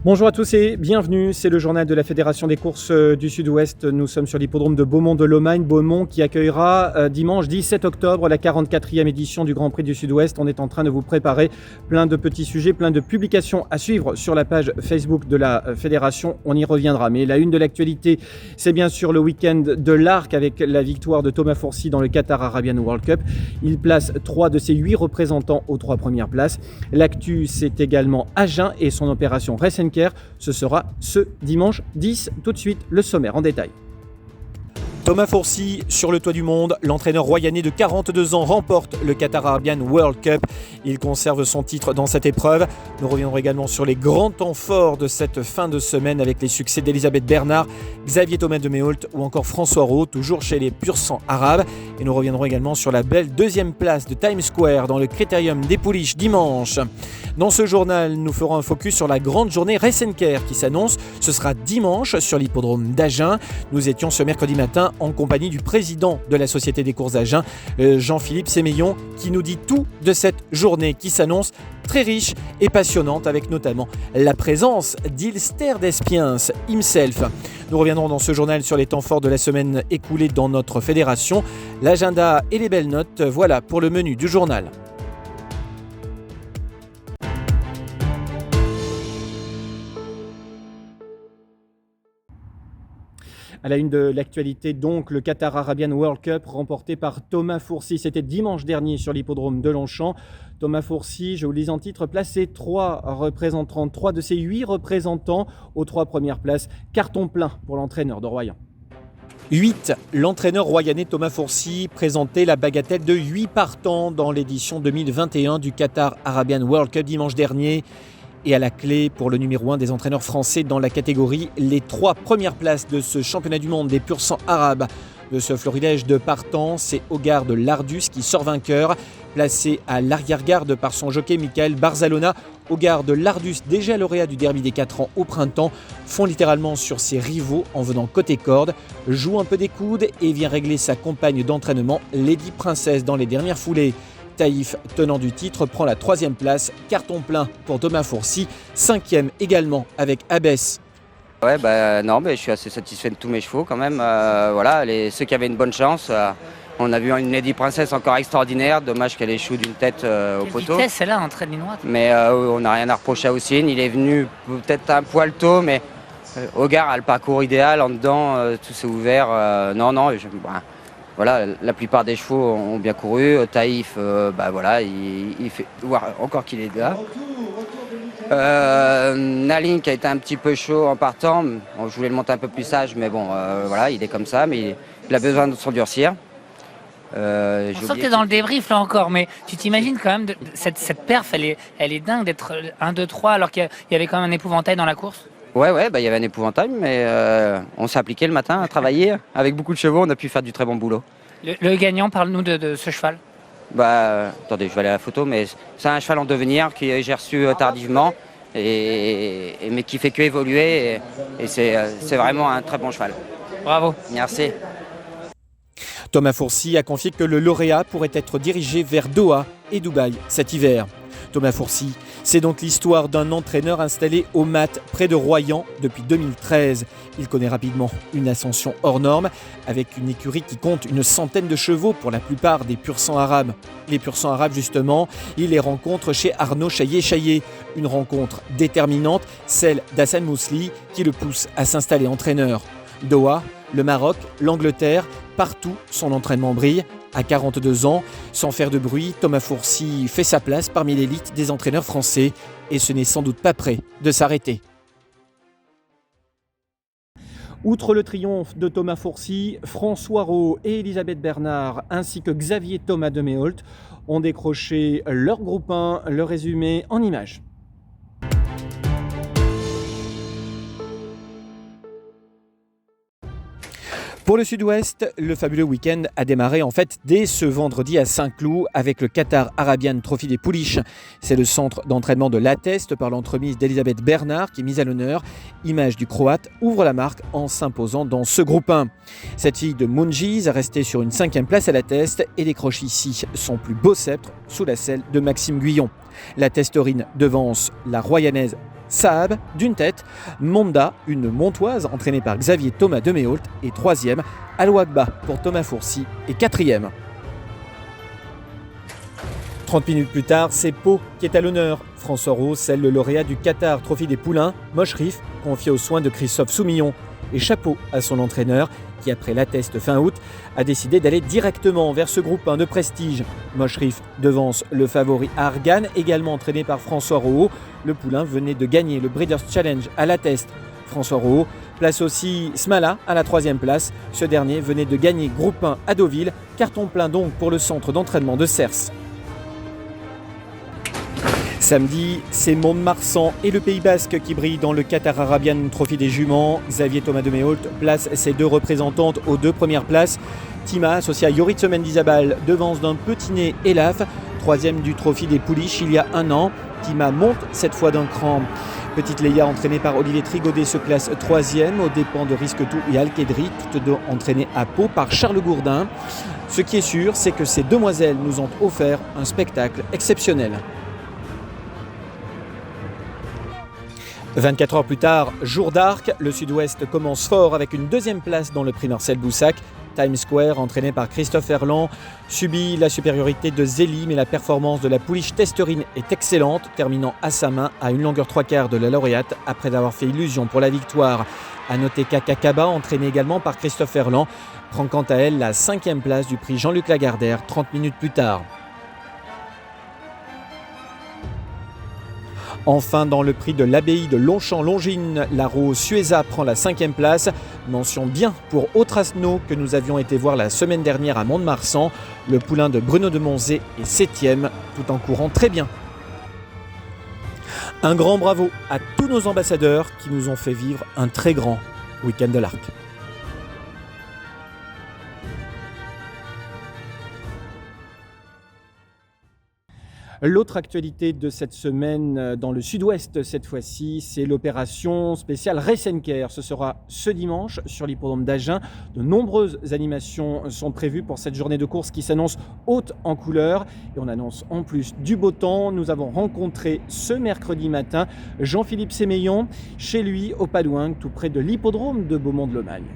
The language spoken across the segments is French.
Bonjour à tous et bienvenue, c'est le journal de la Fédération des courses du Sud-Ouest. Nous sommes sur l'hippodrome de Beaumont-de-Lomagne, Beaumont qui accueillera dimanche 17 octobre la 44e édition du Grand Prix du Sud-Ouest. On est en train de vous préparer plein de petits sujets, plein de publications à suivre sur la page Facebook de la Fédération. On y reviendra, mais la une de l'actualité, c'est bien sûr le week-end de l'Arc avec la victoire de Thomas Fourcy dans le Qatar Arabian World Cup. Il place 3 de ses 8 représentants aux 3 premières places. L'actu, c'est également Agen et son opération Race & Care. Ce sera ce dimanche 10. Tout de suite, le sommaire en détail. Thomas Fourcy sur le toit du monde, l'entraîneur royanais de 42 ans remporte le Qatar Arabian World Cup. Il conserve son titre dans cette épreuve. Nous reviendrons également sur les grands temps forts de cette fin de semaine avec les succès d'Elisabeth Bernard, Xavier Thomas de Méholt ou encore François Rowe, toujours chez les pur sang arabes. Et nous reviendrons également sur la belle deuxième place de Times Square dans le Critérium des Pouliches dimanche. Dans ce journal, nous ferons un focus sur la grande journée Race & Care qui s'annonce. Ce sera dimanche sur l'hippodrome d'Agen. Nous étions ce mercredi matin en compagnie du président de la Société des courses d'Agen, Jean-Philippe Sémeillon, qui nous dit tout de cette journée qui s'annonce très riche et passionnante, avec notamment la présence d'Ilster Despiens himself. Nous reviendrons dans ce journal sur les temps forts de la semaine écoulée dans notre fédération, l'agenda et les belles notes. Voilà pour le menu du journal. À la une de l'actualité, donc, le Qatar Arabian World Cup remporté par Thomas Fourcy. C'était dimanche dernier sur l'hippodrome de Longchamp. Thomas Fourcy, je vous lis en titre, placé 3 de ses 8 représentants aux 3 premières places. Carton plein pour l'entraîneur de Royan. 8. L'entraîneur royanais Thomas Fourcy présentait la bagatelle de 8 partants dans l'édition 2021 du Qatar Arabian World Cup dimanche dernier. Et à la clé pour le numéro 1 des entraîneurs français dans la catégorie, les 3 premières places de ce championnat du monde des pur sang arabes. De ce florilège de partants, c'est Hogar de Lardus qui sort vainqueur. Placé à l'arrière-garde par son jockey Michael Barzalona, Hogar de Lardus, déjà lauréat du derby des 4 ans au printemps, fond littéralement sur ses rivaux en venant côté corde, joue un peu des coudes et vient régler sa compagne d'entraînement, Lady Princess, dans les dernières foulées. Taïf, tenant du titre, prend la 3e place. Carton plein pour Thomas Fourcy. 5e également avec Abbesse. Ouais, je suis assez satisfait de tous mes chevaux quand même. Voilà, ceux qui avaient une bonne chance. On a vu une Lady Princess encore extraordinaire. Dommage qu'elle échoue d'une tête au poteau. Vitesse, celle-là, en traîne droite. Mais on n'a rien à reprocher à Houssine. Il est venu peut-être un poil tôt, mais Hogar a le parcours idéal. En dedans, tout s'est ouvert. Voilà, la plupart des chevaux ont bien couru. Taïf, il fait voir encore qu'il est là. Nalin qui a été un petit peu chaud en partant. Je voulais le monter un peu plus sage, mais bon, il est comme ça, mais il a besoin de s'endurcir. On sent que tu es dans le débrief là encore, mais tu t'imagines quand même, cette perf, elle est dingue d'être 1, 2, 3, alors qu'il y avait quand même un épouvantail dans la course. Ouais, il y avait un épouvantail, mais on s'est appliqué le matin à travailler. Avec beaucoup de chevaux, on a pu faire du très bon boulot. Le gagnant, parle-nous de ce cheval. Attendez, je vais aller à la photo, mais c'est un cheval en devenir que j'ai reçu tardivement, mais qui fait que évoluer, et c'est vraiment un très bon cheval. Bravo. Merci. Thomas Fourcy a confié que le lauréat pourrait être dirigé vers Doha et Dubaï cet hiver. Thomas Fourcy, c'est donc l'histoire d'un entraîneur installé au Mat près de Royan depuis 2013. Il connaît rapidement une ascension hors norme avec une écurie qui compte une centaine de chevaux pour la plupart des pur sang arabes. Les pur sang arabes justement, il les rencontre chez Arnaud Chaillet-Chaillet. Une rencontre déterminante, celle d'Hassan Mousli qui le pousse à s'installer entraîneur. Doha, le Maroc, l'Angleterre, partout son entraînement brille. À 42 ans, sans faire de bruit, Thomas Fourcy fait sa place parmi l'élite des entraîneurs français et ce n'est sans doute pas prêt de s'arrêter. Outre le triomphe de Thomas Fourcy, François Rowe et Elisabeth Bernard ainsi que Xavier Thomas de Méholt ont décroché leur groupe 1, le résumé en images. Pour le Sud-Ouest, le fabuleux week-end a démarré en fait dès ce vendredi à Saint-Cloud avec le Qatar Arabian Trophy des Pouliches. C'est le centre d'entraînement de l'Atteste par l'entremise d'Elisabeth Bernard qui est mise à l'honneur. Image du Croate ouvre la marque en s'imposant dans ce groupe 1. Cette fille de Mungiz a resté sur une 5e place à l'Atteste et décroche ici son plus beau sceptre sous la selle de Maxime Guyon. La Testorine devance la Royanaise Saab d'une tête, Monda, une montoise entraînée par Xavier Thomas de Méholt est 3e, Al-Wakba pour Thomas Fourcy est 4e. 30 minutes plus tard, c'est Pau qui est à l'honneur. François Rowe scelle le lauréat du Qatar Trophy des Poulains, Moshrif, confié aux soins de Christophe Soumillon. Et chapeau à son entraîneur qui, après l'attest fin août, a décidé d'aller directement vers ce groupe 1 de prestige. Moshrif devance le favori Argan, également entraîné par François Rowe. Le Poulain venait de gagner le Breeders' Challenge à l'attest. François Rowe place aussi Smala à la 3e place. Ce dernier venait de gagner groupe 1 à Deauville. Carton plein donc pour le centre d'entraînement de Cers. Samedi, c'est Mont-de-Marsan et le Pays Basque qui brillent dans le Qatar Arabian Trophy des juments. Xavier Thomas de Méholt place ses 2 représentantes aux 2 premières places. Tima, associé à Yorit Semendizabal, devance d'un petit nez Elaf, 3e du Trophy des Pouliches il y a 1 an. Tima monte cette fois d'un cran. Petite Leia, entraînée par Olivier Trigaudet, se classe 3e aux dépens de Risquetou et Alkedri, toutes 2 entraînées à Pau par Charles Gourdin. Ce qui est sûr, c'est que ces demoiselles nous ont offert un spectacle exceptionnel. 24 heures plus tard, jour d'arc, le Sud-Ouest commence fort avec une 2e place dans le prix Marcel Boussac. Times Square, entraîné par Christophe Herland, subit la supériorité de Zélie, mais la performance de la pouliche Testerine est excellente, terminant à sa main à une longueur 3/4 de la lauréate après avoir fait illusion pour la victoire. À noter qu'Akakaba, entraîné également par Christophe Herland, prend quant à elle la 5e place du prix Jean-Luc Lagardère 30 minutes plus tard. Enfin, dans le prix de l'abbaye de Longchamp-Longines, la Rose Sueza prend la 5e place. Mention bien pour Autrasno que nous avions été voir la semaine dernière à Mont-de-Marsan. Le poulain de Bruno de Monzé est 7e, tout en courant très bien. Un grand bravo à tous nos ambassadeurs qui nous ont fait vivre un très grand week-end de l'arc. L'autre actualité de cette semaine dans le Sud-Ouest cette fois-ci, c'est l'opération spéciale Race & Care. Ce sera ce dimanche sur l'hippodrome d'Agen. De nombreuses animations sont prévues pour cette journée de course qui s'annonce haute en couleurs. Et on annonce en plus du beau temps. Nous avons rencontré ce mercredi matin Jean-Philippe Sémeillon chez lui au Padouin, tout près de l'hippodrome de Beaumont-de-Lomagne.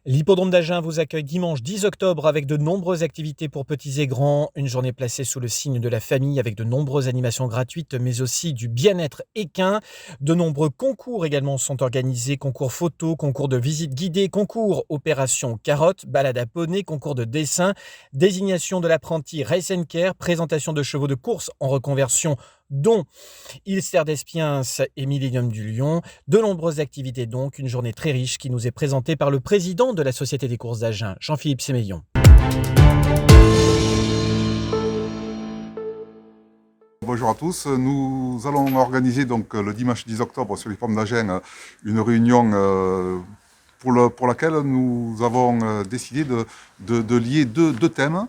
L'hippodrome d'Agen vous accueille dimanche 10 octobre avec de nombreuses activités pour petits et grands. Une journée placée sous le signe de la famille avec de nombreuses animations gratuites, mais aussi du bien-être équin. De nombreux concours également sont organisés. Concours photo, concours de visite guidée, concours opération carotte, balade à poney, concours de dessin, désignation de l'apprenti Race & Care, présentation de chevaux de course en reconversion dont Ilster d'Espiens et Millennium du Lion. De nombreuses activités donc, une journée très riche qui nous est présentée par le président de la Société des courses d'Agen, Jean-Philippe Sémeillon. Bonjour à tous, nous allons organiser donc le dimanche 10 octobre sur l'hippodrome d'Agen une réunion pour laquelle nous avons décidé de lier deux thèmes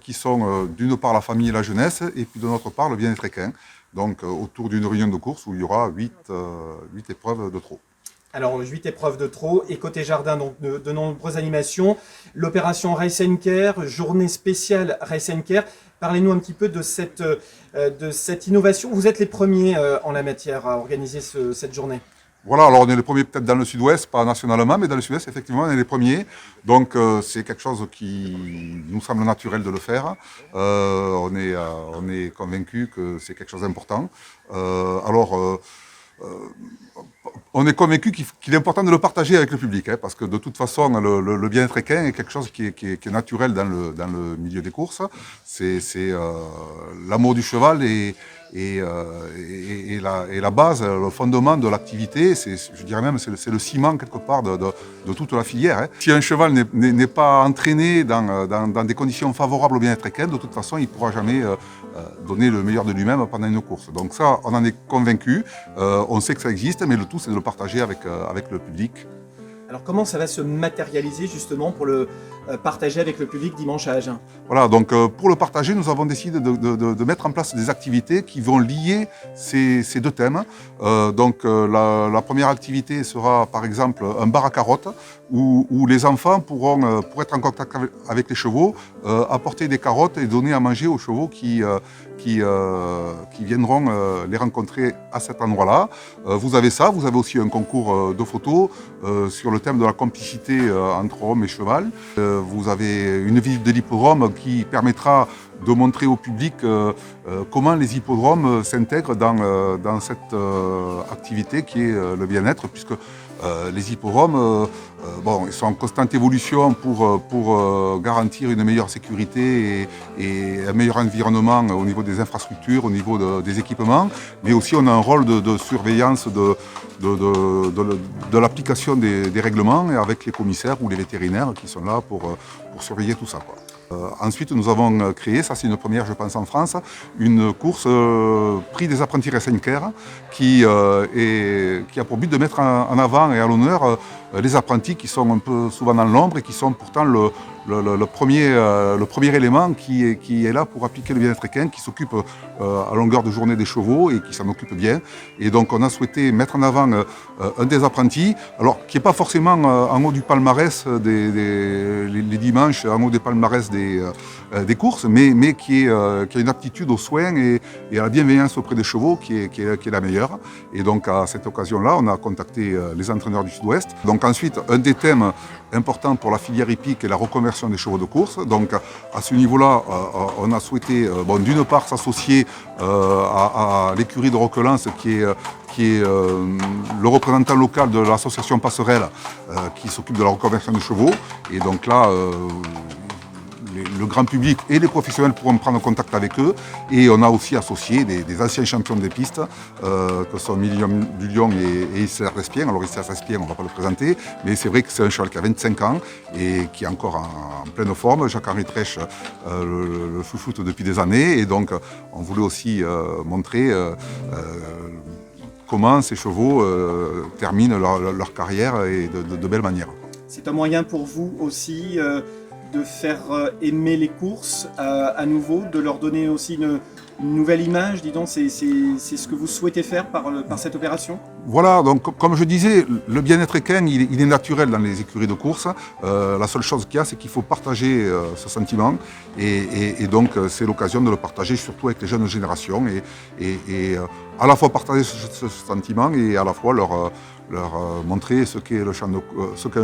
qui sont d'une part la famille et la jeunesse et puis de notre part le bien-être équin. Donc autour d'une réunion de course où il y aura 8 épreuves de trot. Alors 8 épreuves de trot et côté jardin, donc de nombreuses animations. L'opération Race & Care, journée spéciale Race & Care. Parlez-nous un petit peu de cette innovation. Vous êtes les premiers en la matière à organiser cette journée. Voilà, alors on est les premiers peut-être dans le Sud-Ouest, pas nationalement, mais dans le Sud-Ouest, effectivement, on est les premiers. Donc c'est quelque chose qui nous semble naturel de le faire. On est convaincus que c'est quelque chose d'important. On est convaincu qu'il est important de le partager avec le public, hein, parce que de toute façon, le bien-être équin est quelque chose qui est naturel dans le milieu des courses. C'est l'amour du cheval et la base, le fondement de l'activité. Je dirais même c'est le ciment quelque part de toute la filière. Hein. Si un cheval n'est pas entraîné dans des conditions favorables au bien-être équin, de toute façon, il ne pourra jamais donner le meilleur de lui-même pendant une course. Donc ça, on en est convaincu. On sait que ça existe, mais le tout, c'est de le partager avec le public. Alors comment ça va se matérialiser justement pour le partager avec le public dimanche à Agen? Voilà, donc pour le partager, nous avons décidé de mettre en place des activités qui vont lier ces deux thèmes. La première activité sera par exemple un bar à carottes où les enfants pourront, pour être en contact avec les chevaux, apporter des carottes et donner à manger aux chevaux qui viendront les rencontrer à cet endroit-là. Vous avez ça, vous avez aussi un concours de photos sur le thème de la complicité entre homme et cheval. Vous avez une visite de l'hippodrome qui permettra de montrer au public comment les hippodromes s'intègrent dans cette activité qui est le bien-être, puisque les hippodromes ils sont en constante évolution pour garantir une meilleure sécurité et un meilleur environnement au niveau des infrastructures, au niveau des équipements, mais aussi on a un rôle de surveillance de l'application des règlements et avec les commissaires ou les vétérinaires qui sont là pour surveiller tout ça, quoi. Ensuite, nous avons créé, ça c'est une première je pense en France, une course prix des apprentis Ressenker qui a pour but de mettre en avant et à l'honneur les apprentis qui sont un peu souvent dans l'ombre et qui sont pourtant le premier élément qui est là pour appliquer le bien-être équin, qui s'occupe à longueur de journée des chevaux et qui s'en occupe bien. Et donc on a souhaité mettre en avant un des apprentis, alors qui n'est pas forcément en haut du palmarès les dimanches, en haut des palmarès des courses, mais qui a une aptitude aux soins et à la bienveillance auprès des chevaux qui est la meilleure. Et donc à cette occasion-là, on a contacté les entraîneurs du Sud-Ouest. Donc ensuite, un des thèmes importants pour la filière hippique est la reconversion des chevaux de course. Donc à ce niveau-là, on a souhaité d'une part s'associer à l'écurie de Roquelance qui est le représentant local de l'association Passerelle qui s'occupe de la reconversion des chevaux. Et donc là, le grand public et les professionnels pourront prendre contact avec eux. Et on a aussi associé des anciens champions des pistes, que sont Million du Lion et Isser Respien. Alors Isser Respien, on ne va pas le présenter, mais c'est vrai que c'est un cheval qui a 25 ans et qui est encore en pleine forme. Jacques-Henri Trèche le chouchoute depuis des années. Et donc, on voulait aussi montrer comment ces chevaux terminent leur carrière et de belle manière. C'est un moyen pour vous aussi de faire aimer les courses à nouveau, de leur donner aussi une nouvelle image, dis donc, c'est ce que vous souhaitez faire par cette opération? Voilà, donc comme je disais, le bien-être équin, il est naturel dans les écuries de course. La seule chose qu'il y a, c'est qu'il faut partager ce sentiment et donc c'est l'occasion de le partager surtout avec les jeunes générations et à la fois partager ce sentiment et à la fois leur montrer ce qu'est un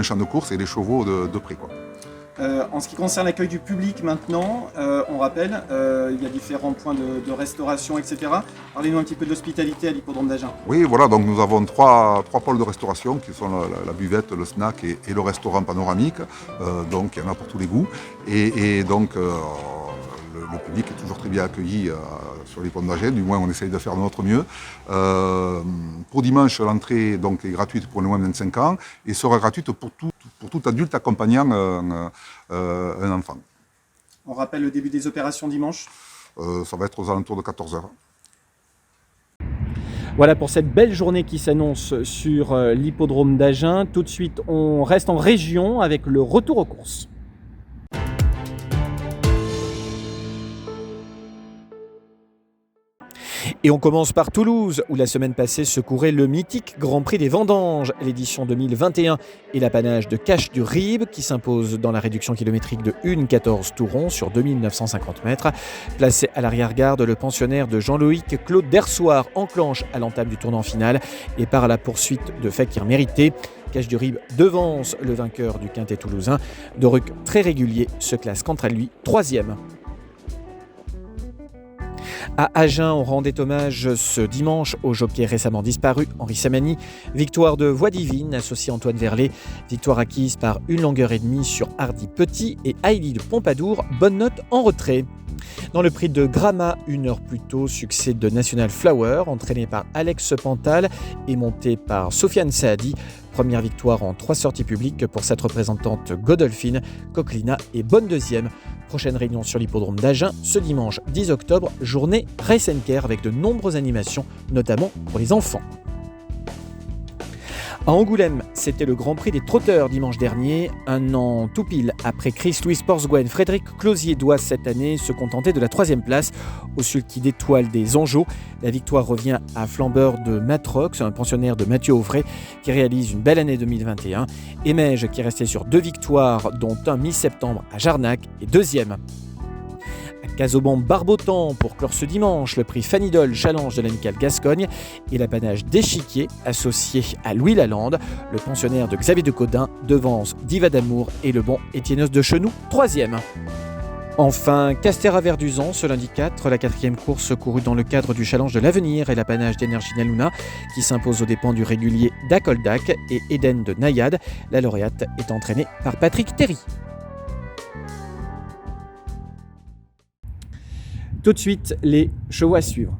champ de course et les chevaux de près, quoi. En ce qui concerne l'accueil du public maintenant, on rappelle, il y a différents points de restauration, etc. Parlez-nous un petit peu de l'hospitalité à l'hippodrome d'Agen. Oui, voilà, donc nous avons trois pôles de restauration qui sont la buvette, le snack et le restaurant panoramique. Donc il y en a pour tous les goûts. Et donc le public est toujours très bien accueilli sur l'hippodrome d'Agen, du moins on essaye de faire de notre mieux. Pour dimanche, l'entrée donc, est gratuite pour les moins de 25 ans et sera gratuite pour tout adulte accompagnant un enfant. On rappelle le début des opérations dimanche. Ça va être aux alentours de 14h. Voilà pour cette belle journée qui s'annonce sur l'hippodrome d'Agen. Tout de suite, on reste en région avec le retour aux courses. Et on commence par Toulouse, où la semaine passée se courait le mythique Grand Prix des Vendanges, l'édition 2021 et l'apanage de Cache du Rib, qui s'impose dans la réduction kilométrique de 1,14 tourons sur 2950 mètres. Placé à l'arrière-garde, le pensionnaire de Jean-Loïc Claude Dersoir enclenche à l'entame du tournant final et part à la poursuite de Fakir Mérité. Cache du Rib devance le vainqueur du Quintet toulousain. Doruc, très régulier, se classe quant à lui 3e. À Agen, on rendait hommage ce dimanche au jockey récemment disparu, Henri Samani. Victoire de Voix Divine, associé Antoine Verlet. Victoire acquise par 1 longueur et demie sur Hardy Petit et Haïli de Pompadour. Bonne note en retrait. Dans le prix de Gramma, 1 heure plus tôt, succès de National Flower, entraîné par Alex Pantal et monté par Sofiane Saadi. Première victoire en 3 sorties publiques pour cette représentante Godolphin, Coquelina et bonne deuxième. Prochaine réunion sur l'hippodrome d'Agen ce dimanche 10 octobre, journée Race & Care avec de nombreuses animations, notamment pour les enfants. À Angoulême, c'était le Grand Prix des trotteurs dimanche dernier. Un an tout pile après Chris Louis Porceguen, Frédéric Closier doit cette année se contenter de la 3e place au sulky d'étoiles des Anjos. La victoire revient à flambeur de Matrox, un pensionnaire de Mathieu Auvray qui réalise une belle année 2021. Emège qui est resté sur 2 victoires, dont un mi-septembre à Jarnac et 2e. Casaubon-Barbotan pour clore ce dimanche, le prix Fanidol Challenge de l'Amicale Gascogne et l'apanage d'Échiquier associé à Louis Lalande. Le pensionnaire de Xavier de Caudin devance Diva d'Amour et le bon Étienne de Chenoux, 3e. Enfin, Castéra-Verduzan, ce lundi 4, la 4e course courue dans le cadre du Challenge de l'Avenir et l'apanage d'Energina Luna qui s'impose aux dépens du régulier d'Acoldac et Eden de Nayade. La lauréate est entraînée par Patrick Terry. Tout de suite, les chevaux à suivre.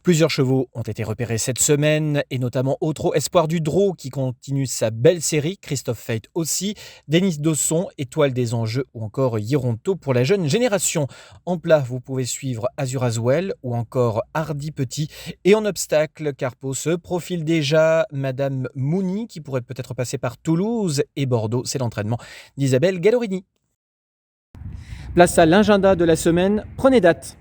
Plusieurs chevaux ont été repérés cette semaine, et notamment Autreau Espoir du Drô qui continue sa belle série, Christophe Fate aussi, Denis Dosson, Étoile des Enjeux ou encore Yironto pour la jeune génération. En plat, vous pouvez suivre Azur Aswell ou encore Hardy Petit. Et en obstacle, Carpo se profile déjà Madame Mouni qui pourrait peut-être passer par Toulouse et Bordeaux. C'est l'entraînement d'Isabelle Gallorini. Place à l'agenda de la semaine, prenez date.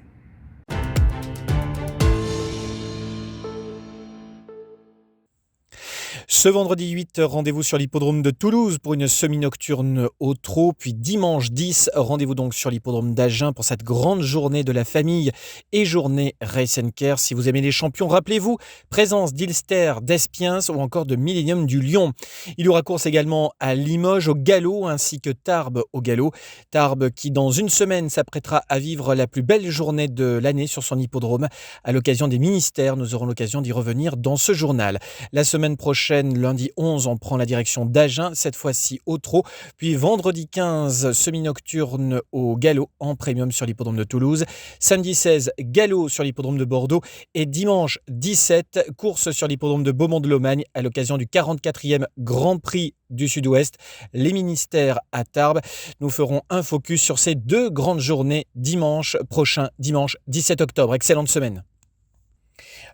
Ce vendredi 8, rendez-vous sur l'hippodrome de Toulouse pour une semi-nocturne au trot. Puis dimanche 10, rendez-vous donc sur l'hippodrome d'Agen pour cette grande journée de la famille et journée Race & Care. Si vous aimez les champions, rappelez-vous, présence d'Ilster, d'Espiens ou encore de Millennium du Lion. Il y aura course également à Limoges au galop ainsi que Tarbes au galop. Tarbes qui dans une semaine s'apprêtera à vivre la plus belle journée de l'année sur son hippodrome. À l'occasion des ministères, nous aurons l'occasion d'y revenir dans ce journal. La semaine prochaine, lundi 11, on prend la direction d'Agen, cette fois-ci au trot. Puis vendredi 15, semi-nocturne au galop en premium sur l'hippodrome de Toulouse. Samedi 16, galop sur l'hippodrome de Bordeaux. Et dimanche 17, course sur l'hippodrome de Beaumont de Lomagne à l'occasion du 44e Grand Prix du Sud-Ouest, les ministères à Tarbes. Nous ferons un focus sur ces 2 grandes journées dimanche prochain, dimanche 17 octobre. Excellente semaine.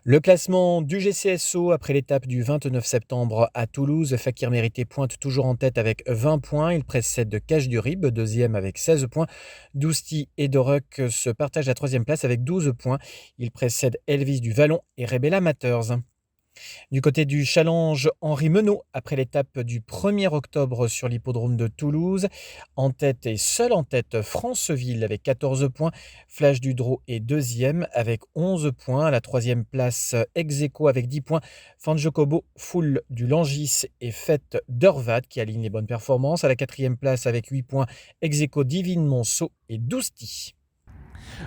Le classement du GCSO après l'étape du 29 septembre à Toulouse, Fakir Mérité pointe toujours en tête avec 20 points. Il précède de Cache du Rib, 2e avec 16 points. Dousti et Doruk se partagent la 3e place avec 12 points. Il précède Elvis du Vallon et Rebella Matters. Du côté du challenge Henri Menot, après l'étape du 1er octobre sur l'hippodrome de Toulouse, en tête et seul en tête Franceville avec 14 points, Flash du Drô est 2e avec 11 points, à la 3e place Execo avec 10 points, Fanjokobo, Foule du Langis et Fête d'Urvad qui aligne les bonnes performances, à la 4e place avec 8 points Execo Divine Monceau et Dousti.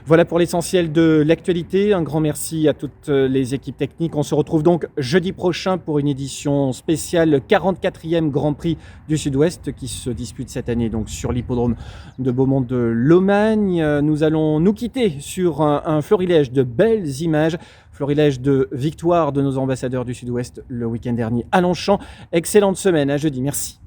Voilà pour l'essentiel de l'actualité. Un grand merci à toutes les équipes techniques. On se retrouve donc jeudi prochain pour une édition spéciale, le 44e Grand Prix du Sud-Ouest qui se dispute cette année donc sur l'hippodrome de Beaumont de Lomagne. Nous allons nous quitter sur un florilège de belles images, florilège de victoires de nos ambassadeurs du Sud-Ouest le week-end dernier à Longchamp. Excellente semaine, à jeudi, merci.